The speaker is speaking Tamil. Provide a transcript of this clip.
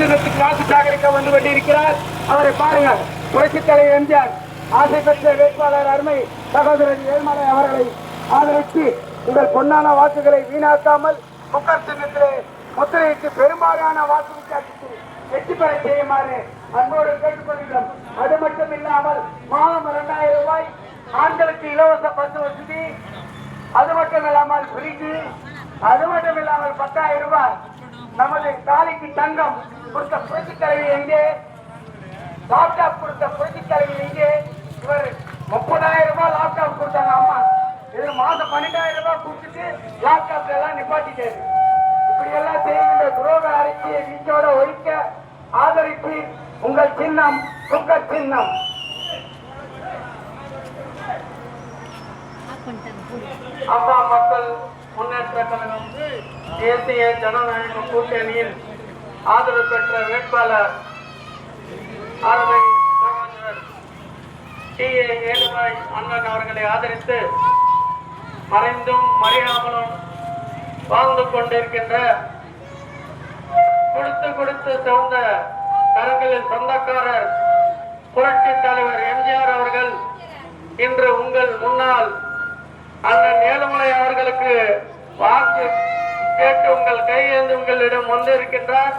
சின்னத்துக்கு வாக்கு சேகரிக்க வந்து கொண்டிருக்கிறார். அவரை பாருங்க. புரட்சித் தலைவர் எம்ஜிஆர் ஆசை பெற்ற வேட்பாளர் அருமை சகோதரர் ஏழ்மலை அவர்களை ஆதரித்து உங்கள் பொன்னான வாக்குகளை வீணாக்காமல் குக்கர் சின்னத்திலே முத்திரையிட்டு பெரும்பாலான வாக்கு வித்தியாசத்தில் வெற்றி பெற செய்யுமாறு அன்போடு கேட்டுக்கொள்கிறோம். அது மட்டும் இல்லாமல் மாதம் 2000 ரூபாய் ஆண்களுக்கு இலவச பஸ் வசதி, அது மட்டும் இல்லாமல் பிரிட்ஜு, அது மட்டும் இல்லாமல் 10,000 ரூபாய் நமது தாலிக்கு தங்கம் கொடுத்த புரட்சித் தலைவி எங்கே, லேப்டாப் கொடுத்த புரட்சித் தலைவி எங்கே, இவர் 30,000 ரூபாய் லேப்டாப் கொடுத்தாங்க அம்மா. இது மாதம் 12,000 ரூபாய் கொடுத்துட்டு லேப்டாப் எல்லாம் நிப்பாட்டிட்டாரு. இப்படி எல்லாம் செய்கின்ற துரோக அரசியை வீச்சோட ஒழிக்க ஆதரித்து உங்கள் சின்னம் குக்கர் சின்னம். அம்மா மக்கள் முன்னேற்ற கழகம் தேசிய ஜனநாயக கூட்டணியில் ஆதரவு பெற்ற வேட்பாளர் அருமை சகோதரர் டி.ஏ. ஏழுபாய் அண்ணன் அவர்களை ஆதரித்து மறைந்தும் மறையாமலும் வாழ்ந்து கொண்டிருக்கின்ற கொடுத்து சிவந்த கரங்களில் சொந்தக்காரர் புரட்சி தலைவர் எம்ஜிஆர் அவர்கள் இன்று உங்கள் முன்னால் அண்ணன் ஏழுமலை அவர்களுக்கு வாக்கு கேட்டு உங்கள் கையேந்து உங்களிடம் வந்திருக்கின்றார்.